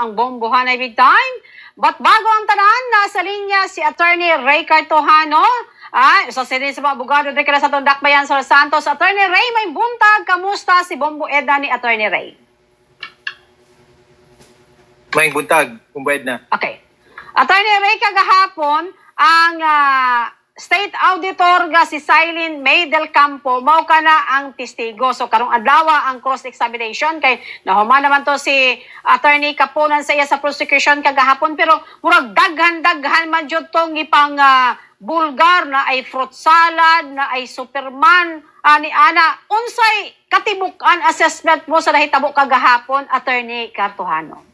ang bombohan ay big time. But bago ang tanan, nasa linya si Attorney Ray Cartojano. Isa sa mga abogado din sa itong Dakbayan sa Santos. Attorney Ray, may buntag. Kamusta si Bombo Edna ni Attorney Ray? May buntag, Bombo Edna. Okay. Attorney Ray, kagahapon, ang State Auditor nga si Silene May del Campo mao kana ang testigo. So karong adlaw ang cross-examination kay nahuman naman to si Attorney Capunan sa iya sa prosecution kagahapon, pero murag daghan-daghan man jud tong ipang bulgar na ay fruit salad na ay Superman ani ana. Unsay katibuk-an assessment mo sa nahitabo kagahapon, Attorney Cartojano?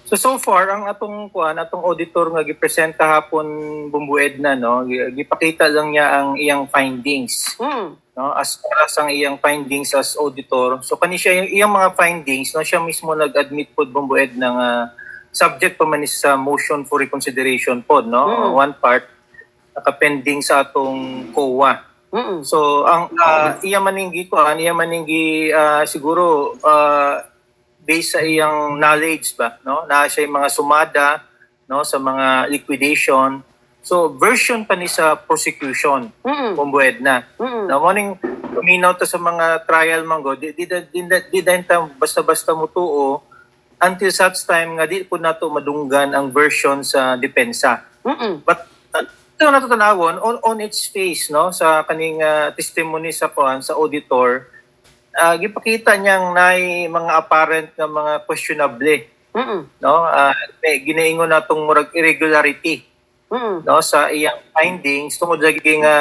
So far ang atong auditor nga gi-present kahapon, Bombo Edna, no, gipakita lang niya ang iyang findings. No, as far as ang iyang findings as auditor. So kani siya yung iyang mga findings, no, siya mismo nag-admit pod, Bombo Edna, nga subject pa man is sa motion for reconsideration pod, no. One part naka-pending sa atong COA. So ang iya maninggi siguro based sa iyang knowledge ba, no, na siya yung mga sumada, no, sa mga liquidation. So version pa ni sa prosecution, Bombo Edna. Na morning paminaw to sa mga trial manggo, di basta-basta mo tuo until such time nga di po nato madunggan ang version sa depensa. But ito nato tanawon on its face, no, sa kaning testimony sa auditor. Gipakita niyang nay mga apparent nga mga questionable, no, ginaingon natong murag irregularity, no, sa iyang findings tungod lagi nga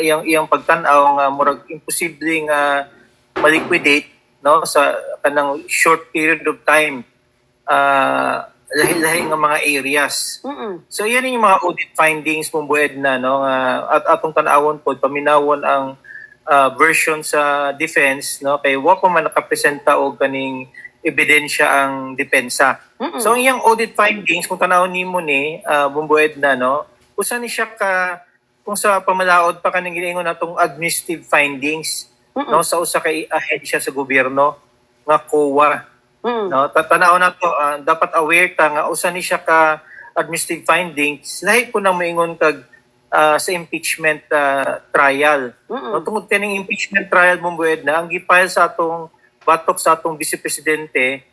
iyang pagtan-aw nga murag imposible nga maliquidate, no, sa kanang short period of time, lahi-lahi nga mga areas. So yan yung mga audit findings mong buwed na, no, at atong tan-awon pod paminawon ang version sa defense, no, kay wa pa man nakapresenta og kaning ebidensya ang depensa. So ang iyang audit findings kung tanawon nimo ni Bombo Edna, no, usa ni siya ka kung sa pamalaod pa kaning giningon natong administrative findings, no, sa usa ka ahensya sa gobyerno nga COA. No, tatanawon nato dapat aware ta nga usa ni siya ka administrative findings lahi ko nang maingon kag sa impeachment trial. No, tungod kaning impeachment trial, Bombo Edna, ang gipile sa atong batok sa atong Vice Presidente,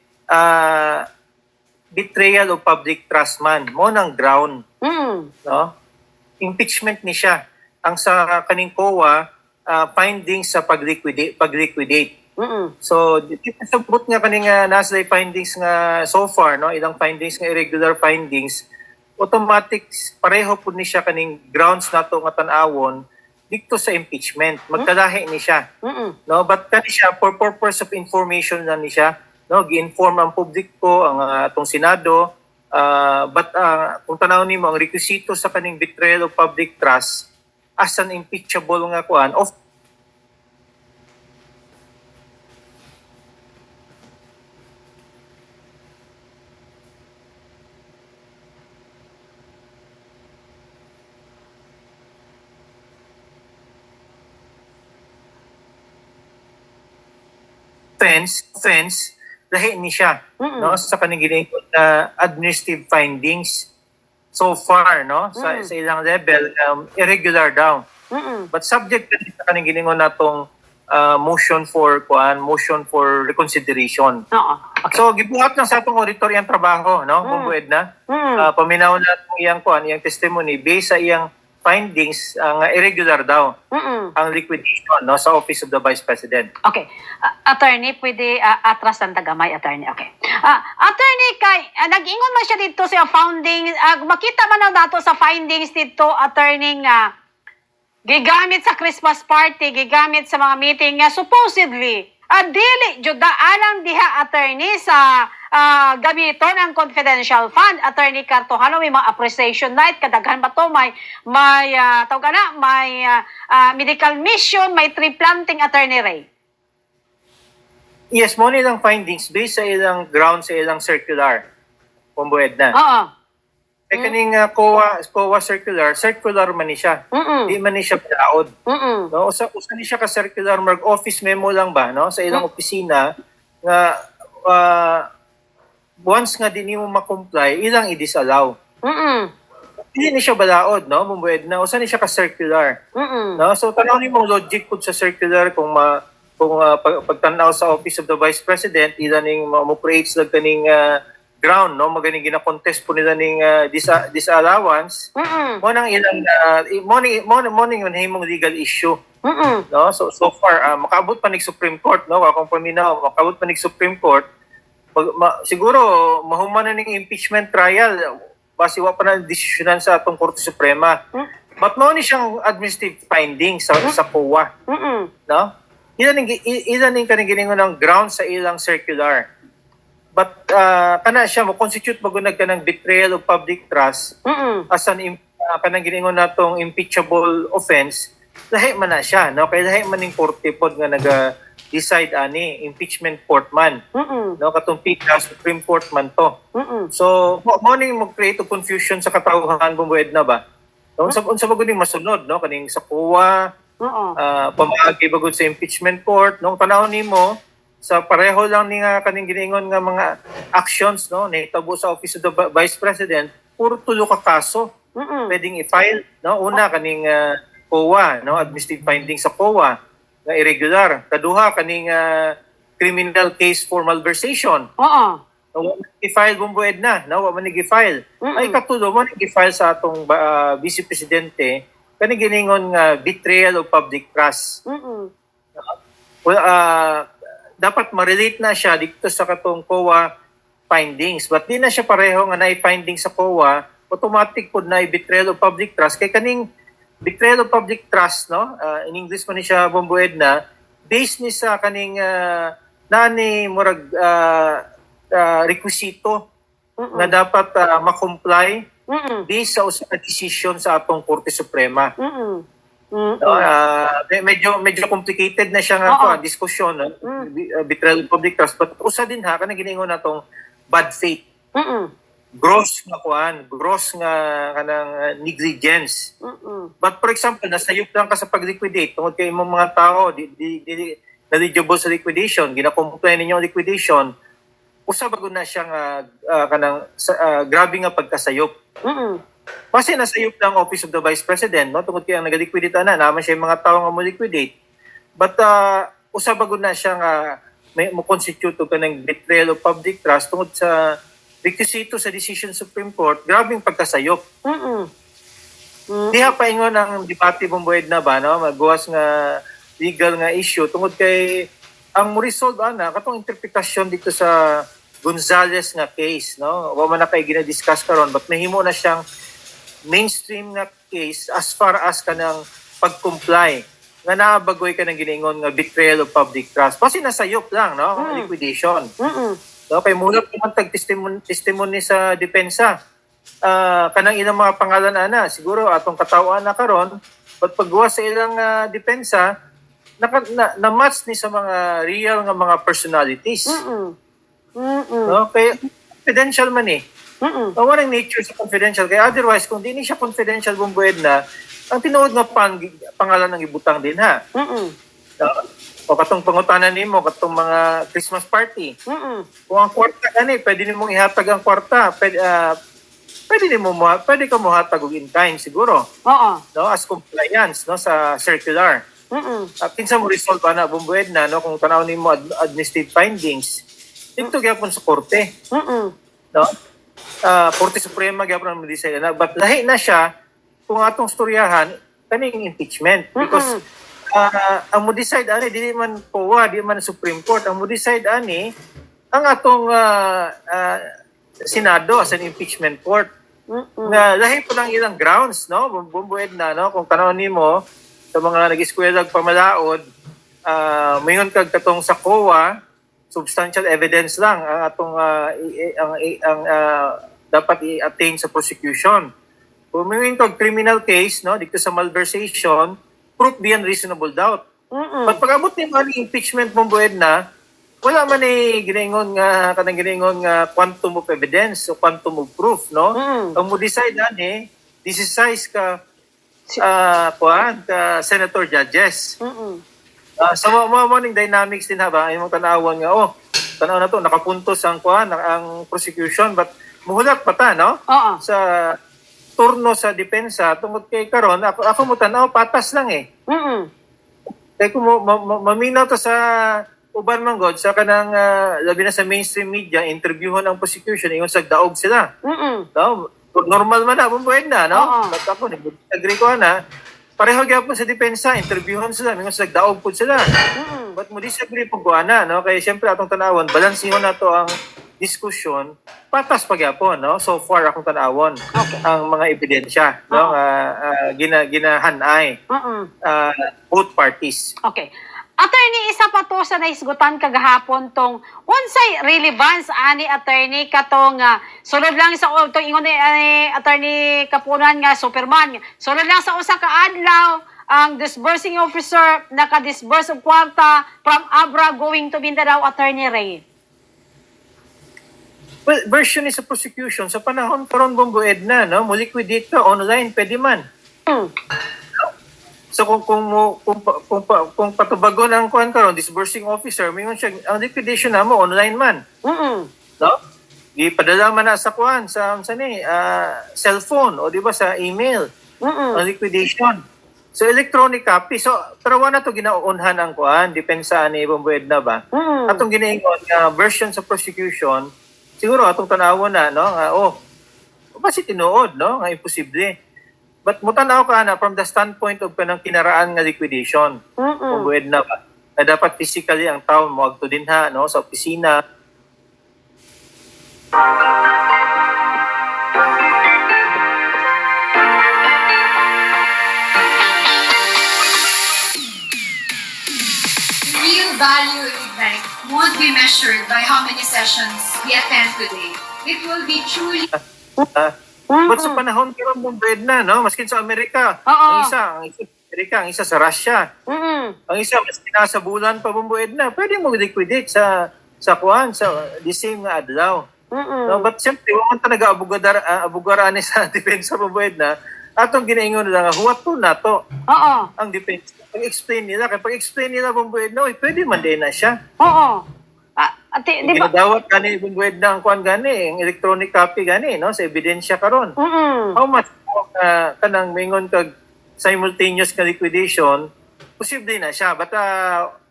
betrayal of public trust man, mo nang ground. No? Impeachment ni siya. Ang sa kaning COA, findings sa pag-liquidate. So, dito sabot nga kaning nasa findings nga so far, no, ilang findings nga irregular findings, automatic pareho po ni siya kaning grounds nato nga tan-awon dito sa impeachment, magkalahi ni siya, no, but kani siya for purpose of information na ni siya, no, gi-inform ang publiko, ang atong Senado, but kung tanawon nimo ang requisito sa kaning betrayal of public trust as an impeachable nga kuan of offense lahi ni siya, no, sa kaning giningon na administrative findings so far, no, sa ilang level irregular daw, but subject sa kaning giningon natong motion for reconsideration. Okay. So gibuhat lang sa atong auditor iyang trabaho, no, Bombo Edna. Paminaw na iyang iyang testimony based sa iyang findings nga irregular daw ang liquidation, no, sa Office of the Vice President. Okay. Attorney, pwede atras ang tagamay, Attorney. Okay. Attorney, kay nag-ingon man siya dito sa founding, makita man na dato sa findings dito, Attorney, nga gigamit sa Christmas party, gigamit sa mga meeting, supposedly, dili, juda alang diha, Attorney, sa gamiton ang confidential fund. Attorney Cartojano, may mga appreciation night, kadaghan ba to, may medical mission, may tree planting, Attorney Ray. Yes, mo nilang findings based sa ilang ground sa ilang circular, Bombo Edna. Oo. Kaning COA circular man ni siya. Di man ni siya palaod. No, usa ni siya ka circular, mag office memo lang ba, no, sa ilang opisina nga once nga din mo ma-comply, ilang i-disallow. Mm-mm. Hindi ni siya balaod, no? Bumbued na. Usa ni siya ka-circular. Mm-mm. No? So, tanawin mo logic po sa circular kung pagtanaw sa Office of the Vice President, ilan ning mo-create sila kaning ground, no? Maganing gina-contest po nila ning disallowance. Mm-mm. Mo nang ilang morning on himong legal issue. Mm-mm. No? So far, makaabot pa ning Supreme Court, no? Kung paminaw, makaabot pa ning Supreme Court, siguro mahuman na ning impeachment trial base wa pa na desisyonan sa atong Korte Suprema. But mao ni siyang administrative findings sa COA, Mm-mm. no? Ilan ning kanang giningon ng ground sa ilang circular. But kana siya mo constitute magunag kanang betrayal of public trust Mm-mm. as an kanang giningon natong impeachable offense. Lahi man na siya, no? Kay lahi man ning korte pod nga decide ani impeachment court man, Mm-mm. no? Katong PICA Supreme Court man to. Mm-mm. So mo ning mag-create og confusion sa katawhan bumued na ba? No, unsa ba gud ning masunod, no? Kaning sa COA, Oo. pamaagi ba gud sa impeachment court, no? Tanaw nimo sa pareho lang ni nga kaning giningon nga mga actions, no? Nahitabo sa Office of the Vice President, puro tulo ka kaso Mm-mm. pwedeng i-file, no? Una kaning COA, no? Administrative findings sa COA nga irregular. Kaduha kaning criminal case for malversation. Oo. No, i-file bumbued na, no? Wa man i-file. Mm-mm. Ay katulo man i-file sa atong Vice Presidente kaning giningon nga betrayal of public trust. Mm-mm. Well, dapat ma-relate na siya dito sa katong COA findings. But di na siya pareho nga na-findings sa COA, automatic po na betrayal of public trust. Kay kaning betrayal of public trust, no? In English man ni siya bumbued na, based ni sa kaning nani murag requisito Mm-mm. na dapat ma-comply Mm-mm. based sa usa ka decision sa atong Korte Suprema. Mm-mm. Mm-mm. No, medyo complicated na siya nga Oo. diskusyon, no? Betrayal of public trust, but usa din ha kanang giningon natong bad faith, Mm-mm. gross nga kanang negligence. Mm-mm. But for example, nasayop lang ka sa pag-liquidate tungod kay imong mga tao di eligible sa liquidation, gina-comply ninyo ang liquidation, usa ba gud na siya nga kanang grabe nga pagkasayop. Mm-mm. Kasi nasayop lang Office of the Vice President, no? Tungod kay ang nagaliquidate na, naman siya yung mga tao nga mo liquidate. But usa ba gud na siya nga may mo constitute og kanang betrayal of public trust tungod sa requisito sa decision Supreme Court, grabing pagkasayop. Mm-mm. Diha paingon ang debate bumbued na ba, no? Magbuwas nga legal nga issue tungod kay ang mo resolve ana katong interpretasyon dito sa Gonzales nga case, no? Wa man na kay gina-discuss karon, but mahimo na siyang mainstream nga case as far as kanang pag-comply nga nabagoy ka ng giningon nga betrayal of public trust. Kasi nasayop lang, no? Liquidation. Mm-mm. No, kay mula naman testimony sa depensa. Kanang ilang mga pangalan ana, siguro atong katawaan na karon, but paggawa sa ilang depensa, na-match ni sa mga real nga mga personalities. Mm-mm. Mm-mm. No, kay confidential man eh. Mm-mm. Walang nature sa confidential. Kaya otherwise, kung di ni siya confidential bumbued na, ang tinuod nga pangalan ng ibutang din ha. Mm-mm. O katong pangutanan nimo, katong mga Christmas party. Mm-mm. Kung ang kwarta gani, pwede nimong ihatag ang kwarta. Pwede ka mohatag og in kind siguro, Oo. no, as compliance, no, sa circular. Mm-mm. At kinsa mo resolve na bumbued na, no, kung tanaw nimo administrative findings dito gyapon sa korte, Mm-mm. no? Korte Suprema gyapon ang decide na, but lahi na siya kung atong storyahan kaning impeachment because ang mo decide ani dili man COA, di man Supreme Court, ang mo decide ani ang atong Senado as an impeachment court. Mm-mm. Na lahi po lang ilang grounds, no? Bumbued na, no? Kung tanaw nimo sa mga nag-eskwela ug pamalaod, mayon kag katong sa COA, substantial evidence lang ang atong dapat i-attain sa prosecution. Kung mayon kag criminal case, no, dito sa malversation, proof beyond reasonable doubt. Mm-mm. But pag abot ni man impeachment bumbued na, wala man giningon nga kanang giningon nga quantum of evidence o quantum of proof, no? Ang mo decide ani, this is size ka senator judges. Mm-mm. Sa mga morning dynamics din ha ba, imong tanawon nga tanaw na to nakapuntos ang kuan ang prosecution but muhulat pa ta no Oo. sa turno sa depensa tungod kay karon ako mo tanaw patas lang eh. Mm. Kaya kung maminaw to sa uban man god sa kanang labi na sa mainstream media interviewon ang prosecution ingon sa daog sila. Mm. No? Normal man na bumbuhen na no. Oo. But ako ni agree ko na pareho gyapon sa depensa interviewon sila ingon sa daog pud sila. Mm. But mo disagree po kuana no kay syempre atong tanawon balansihon nato ang diskusyon patas pagyapon no so far akong tanawon Okay. ang mga ebidensya no ginahanay both parties. Okay. Attorney, isa pa to sa naisgutan kagahapon tong unsay relevance ani attorney katong sunod lang sa to ingon ni attorney Kapunan nga Superman. Sunod lang sa usa ka adlaw ang disbursing officer naka-disburse og kwarta from Abra going to Mindanao, Attorney Ray. Well, version is a prosecution sa panahon karon Bombo Edna no mo liquidate ka online pwede man. Hmm. So kung patubagon ang kuan karon disbursing officer mingon siya ang liquidation namo online man. No? Gipadala man na sa kuan sa cellphone o di ba sa email. Ang liquidation. So electronic copy. So pero wala to ginaunhan ang kuan depensa ni Bombo Edna ba. Atong ginaingon nga version sa prosecution siguro atong tanawon na no nga basi tinuod no nga imposible. But mutanaw ka na from the standpoint of kanang kinaraan nga liquidation. Kung buwed na ba? Na dapat physically ang tao mo agto dinha no sa opisina. Real value in Ignite won't be measured by how many sessions we attend today. It will be truly But sa panahon karon buwed na no maskin sa Amerika. Ang isa sa Amerika, ang isa sa Russia. Ang isa mas nasa bulan pa buwed na. Pwede mo liquidate sa kuan sa the same nga adlaw. No, but siyempre, wala talaga abugaraan sa depensa buwed na. Atong ginaingon nila nga, huwag to na to. Ang depensa. Pag-explain nila, kapag explain nila buwed na, pwede man din na siya. Di ba? Ginadawat gani buwed na ang kuan gani, ang electronic copy gani, no, sa ebidensya karon. How much kanang mingon kag simultaneous ka liquidation, posible na siya. But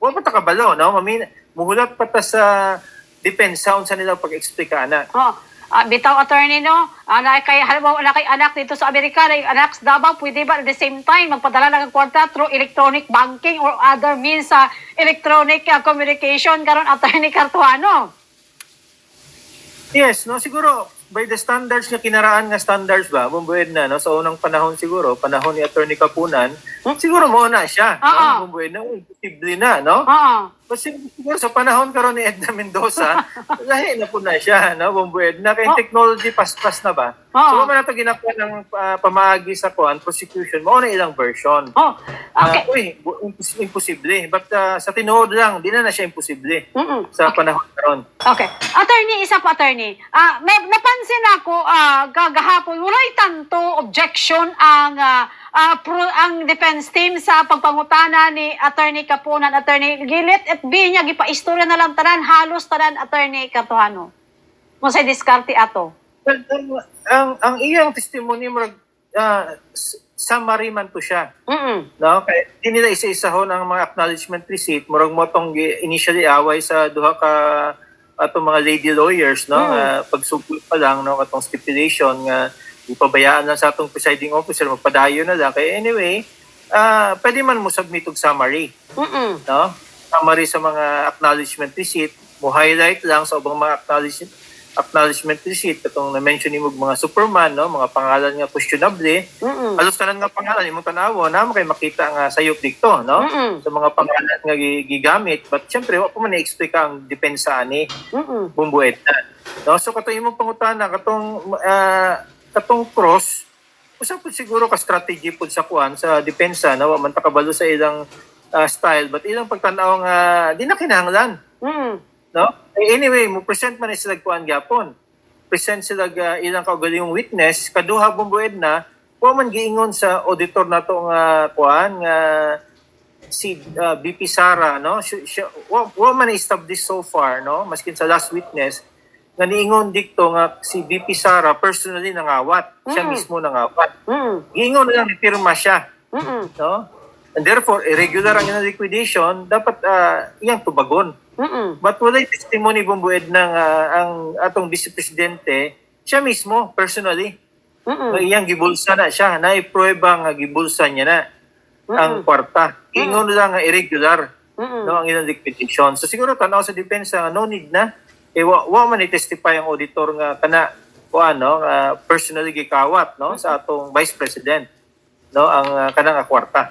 wala pa ta kabalo, no? Muhulat pa ta sa depensa unsa nila pag-explika na. Bitaw attorney no, halimbawa na kay anak dito sa Amerika, na anak sa Davao, pwede ba at the same time magpadala lang ang kwarta through electronic banking or other means sa electronic communication karon attorney Cartuano? Yes, no, siguro by the standards nga kinaraan nga standards ba, bumbuid na no sa unang panahon siguro, panahon ni Attorney Kapunan, siguro mo na siya, no? Bumbuid na, posible na, no? Kasi siguro sa panahon karon ni Edna Mendoza, lahi na po na siya, no? Bumbuid na kay technology pas-pas na ba? So man nato ginakuha ng pamaagi sa kuan prosecution, mao na ilang version. Okay. Imposible, but sa tinuod lang, di na siya imposible sa panahon karon. Okay. Attorney, isa pa attorney. Napansin ako gagahapon walay tanto objection ang defense team sa pagpangutana ni Attorney Kapunan, Attorney Gilit at B niya gipaistorya na lang tanan halos tanan Attorney Cartuano. Mo say diskarte ato. Ang iyang testimony mo summary man to siya. No, kay di nila isa-isahon ang mga acknowledgement receipt murag mo tong initially away sa duha ka atong mga lady lawyers no pagsugod pa lang no atong stipulation nga ipabayaan lang sa atong presiding officer magpadayon na lang kay anyway pwede man mo submit og summary no summary sa mga acknowledgement receipt mo highlight lang sa ubang mga acknowledgement receipt katong na-mention nimo mga superman no mga pangalan nga questionable alos tanan nga pangalan imong tanawo na kay makita nga sayop dikto no sa mga pangalan nga gigamit but syempre wa pa man i-explain ang depensa ani bumbuet no so katong imong pangutana katong cross usa pud siguro ka strategy pud sa kuan sa depensa na wa man ta kabalo sa ilang style but ilang pagtan-aw nga di na kinahanglan no? Anyway, mo present man sila kuan gyapon. Present sila ilang kaugalingong witness kaduha bumbued na wa man giingon sa auditor nato nga kuan nga si BP Sara, no, wa man established so far, no, maskin sa last witness nga niingon dikto nga si BP Sara personally nangawat, siya mismo nangawat. Giingon lang ni pirma siya, no, and therefore irregular ang iyang liquidation, dapat iyang tubagon. But walay testimony bumbued ng ang atong vice presidente, siya mismo personally nga iyang gibulsa na siya, naiprueba nga gibulsa niya na ang kwarta. Ingon lang nga irregular, no, ang ilang liquidation. So siguro tanaw sa depensa nga no need na wa man i-testify ang auditor nga kana ano personally gikawat, no, sa atong vice president, no, ang kanang kwarta.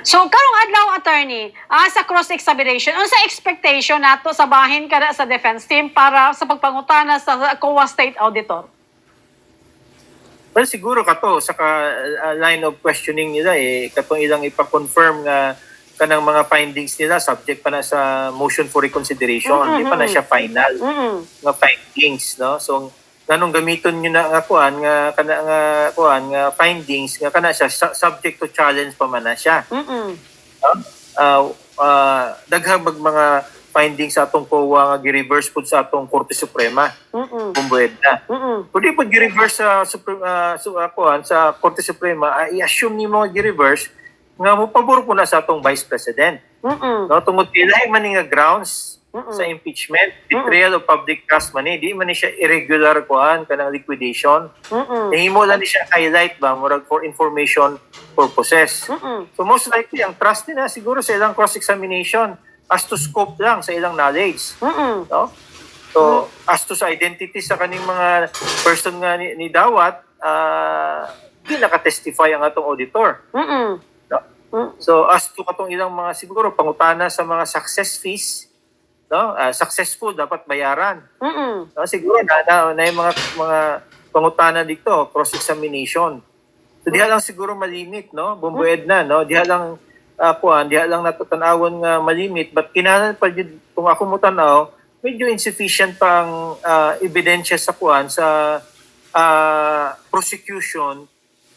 So karong adlaw, attorney, sa cross-examination, unsa expectation nato sa bahin kada sa defense team para sa pagpangutana sa COA State Auditor? Well, siguro kato sa line of questioning nila katong ilang ipa-confirm nga kanang mga findings nila subject pa na sa motion for reconsideration, di pa na siya final nga findings, no. So nganong gamiton niyo na nga kuan nga kana nga kuan nga findings nga kana siya subject to challenge pa man na siya. Daghang mga findings sa atong COA nga gi-reverse pud sa atong Korte Suprema. Bumbued na. Pwede pud gi-reverse sa kuan sa Korte Suprema, i-assume ni mo gi-reverse nga mo pabor po na sa atong Vice President. No, tungod kay man nga grounds sa impeachment, betrayal of public trust man di man ni siya irregular kuan kanang liquidation. Himo lang ni siya highlight ba murag for information purposes. So most likely ang trust nila siguro sa ilang cross-examination as to scope lang sa ilang knowledge. No? So as to sa identity sa kaning mga person nga ni dawat, di nakatestify ang atong auditor. So as to katong ilang mga siguro pangutana sa mga success fees, no, successful dapat bayaran. No, siguro na yung mga pangutana dito, cross examination. So diha lang siguro malimit, no, bumbued na, no, diha lang diha lang natutan-awon nga malimit, but kinahanglan pa jud kung ako mo tan-aw, medyo insufficient pang ebidensya sa kuan sa prosecution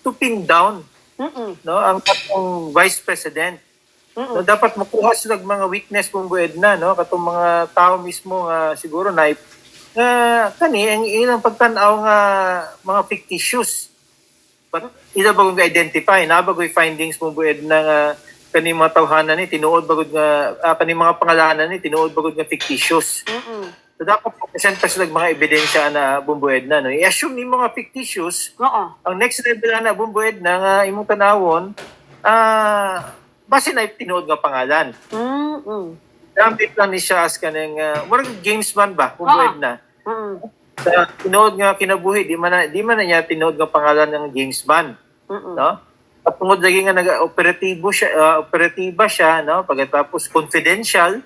to pin down no ang katong vice president. No, dapat makuha sila mga weakness kung bued na, no, katong mga tao mismo nga siguro na kani ang ilang pagtan-aw nga mga fictitious, but ila bagong identify na bagoy findings mo bued na nga kani mga tawhanan ni tinuod bagod nga kani mga pangalanan ni tinuod bagod nga fictitious. So dapat present pa sila mga ebidensya na bumbued na, no. I-assume ni mga fictitious. Ang next level na bumbued na nga imong tanawon, base na tinuod nga pangalan. Gamit lang ni siya as kanang murag James Bond ba bumbued na. Sa tinuod nga kinabuhi di man na niya tinuod nga pangalan ng James Bond. No? At tungod lagi nga operatiba siya, no, pagkatapos confidential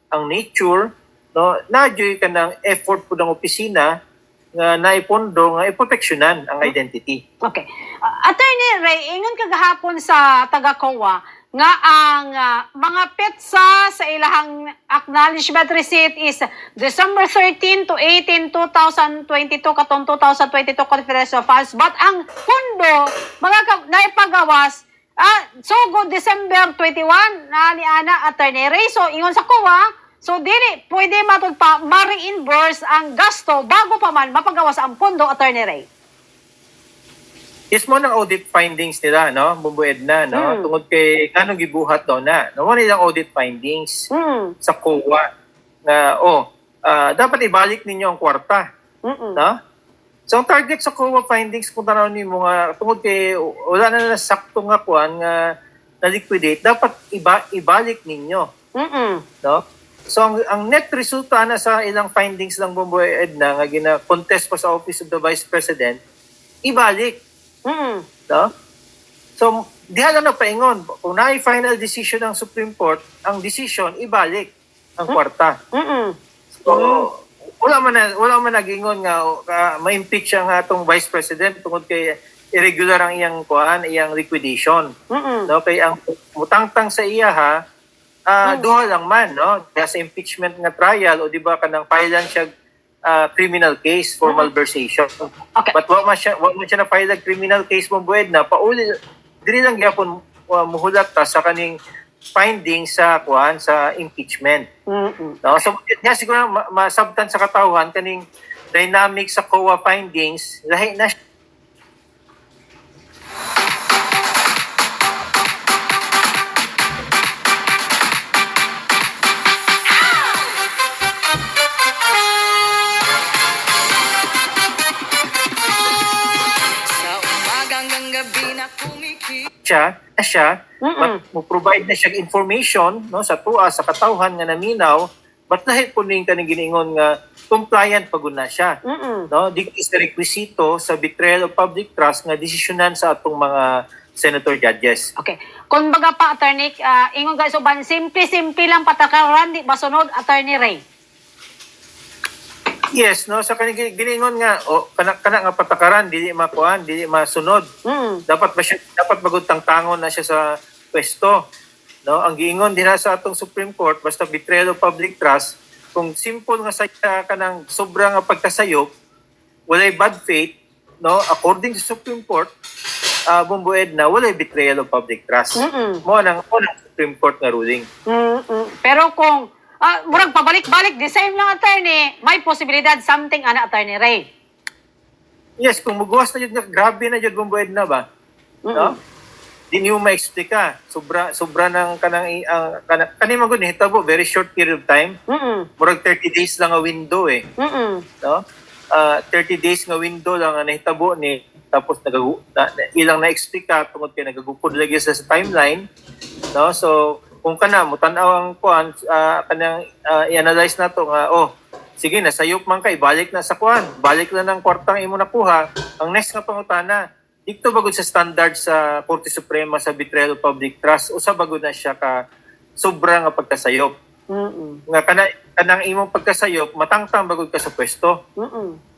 ang nature, no, nadyoy ka ng effort po ng opisina nga naipondo nga iproteksyonan ang identity. Okay. Attorney Ray, ingon kagahapon sa taga-COA nga ang mga petsa sa ilahang acknowledgement receipt is December 13 to 18, 2022 katong 2022 Conference of Files, but ang pondo mga naipagawas so December 21 na ni ana Attorney Ray. So ingon sa COA, so dili pwede matod pa ma-reimburse ang gasto bago pa man mapagawas ang pondo, Attorney Ray. Yes mo ng audit findings nila, no, bumbued na, no, tungod kay kanong gibuhat daw na. No, wala nilang audit findings sa COA na dapat ibalik ninyo ang kwarta. No? So ang target sa COA findings kung tanaw ni mga tungod kay wala na sakto nga kuan nga na liquidate, dapat ibalik ninyo. No? So ang net resulta na sa ilang findings lang bumbued na nga gina-contest pa sa Office of the Vice President, ibalik. No? So diha lang na paingon kung naay final decision ng Supreme Court, ang decision ibalik ang kwarta. So wala man nagingon nga ma-impeach ang atong Vice President tungod kay irregular ang iyang iyang liquidation. No, kay ang mutangtang sa iya duha lang man, no, sa impeachment nga trial o di ba kanang filean siya criminal case for malversation. Okay. But wa man siya na file criminal case mo bued na pauli dili lang gyapon muhulat ta sa kaning findings sa impeachment. No? So diya siguro masabtan sa katawhan kaning dynamic sa COA findings lahi na siya. Mo-provide na siya information no sa tuwa sa katawhan nga naminaw but lahi po ning kaning giningon nga compliant pagud na siya no di is requisito sa betrayal of public trust nga desisyonan sa atong mga senator judges. Okay. Kung baga pa, attorney, ingon guys, uban, simple lang patakaran, di ba sunod, attorney Ray? Yes, no sa kaning giningon nga kana nga patakaran dili makuan, dili masunod. Dapat magud tangtangon na siya sa pwesto. No, ang giingon dinha sa atong Supreme Court basta betrayal of public trust, kung simple nga sa kanang sobra nga pagkasayop, walay bad faith, no, according to Supreme Court, bumbued na walay betrayal of public trust. Mo nang Supreme Court nga ruling. Pero kung murag pabalik-balik, the same lang, attorney, may posibilidad something ana, attorney Ray. Yes, kung muguwas na yun, grabe na yun bumbued na ba? No? Di niyo ma-explica. Sobra ng kaning magud ni hitabo very short period of time. Murag 30 days lang nga window eh. No? 30 days nga window lang nga nahitabo ni tapos ilang na-explica tungod kay nagagupod lagi sa timeline. No? So kung kana mo tan-aw ang kuan kanang i-analyze nato nga sige na sayop man kay balik na sa kuan. Balik na ng kwartang imo nakuha. Ang next nga pangutana dito bagod sa standard sa Korte Suprema sa betrayal of public trust usa bagod na siya ka sobra nga pagkasayop. Nga kanang imong pagkasayop matangtang bagod ka sa pwesto.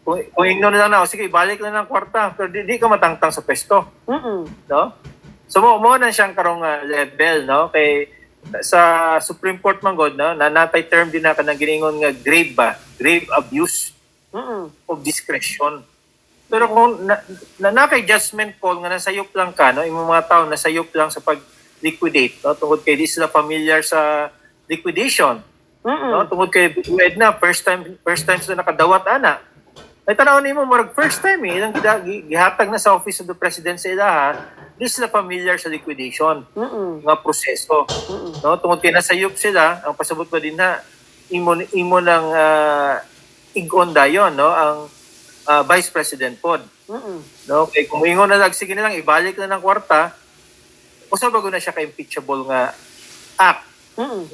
Kung ingnon na lang na sige balik na ng kwarta pero di ka matangtang sa pwesto. No? So mo na siyang karong level no kay sa Supreme Court manggod no nanatay term din na kanang giningon nga grave abuse of discretion. Pero kung kay judgment call nga nasayop lang ka, no, yung mga tao nasayop lang sa pag-liquidate, no, tungod kay di sila familiar sa liquidation. No, tungod kay na first time sila nakadawat ana. Ay tanaw nimo murag first time ilang gihatag na sa Office of the President sa ilaha, di sila familiar sa liquidation nga proseso. No, tungod kay nasayop sila, ang pasabot pa din na imo ng igon dayon, no, ang Vice President pod. No, okay, kung ingon na lang sige na lang ibalik na ng kwarta, usa bago na siya ka impeachable nga act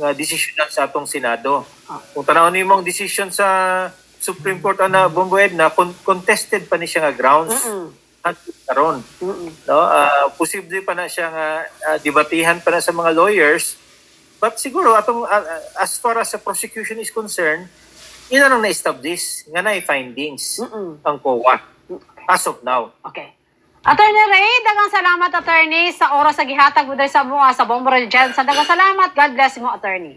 nga decision sa atong Senado. Kung tanaw nimo ang decision sa Supreme Court ana bumbued na contested pa ni siya nga grounds karon. No, posible pa na siya nga debatihan pa na sa mga lawyers. But siguro atong as far as the prosecution is concerned, ina nang na-establish nga na findings ang COA as of now. Okay. Attorney Ray, dagang salamat, attorney, sa oras sa gihatag mo sa mga sa Bomborel Jensen. Dagang salamat. God bless mo, attorney.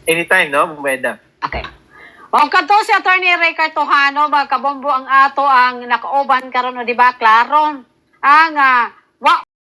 Anytime, no? Bumeda. Okay. O kadto si attorney Ray Cartojano, mga kabombo ang ato ang nakauban karon, di ba? Klaro ang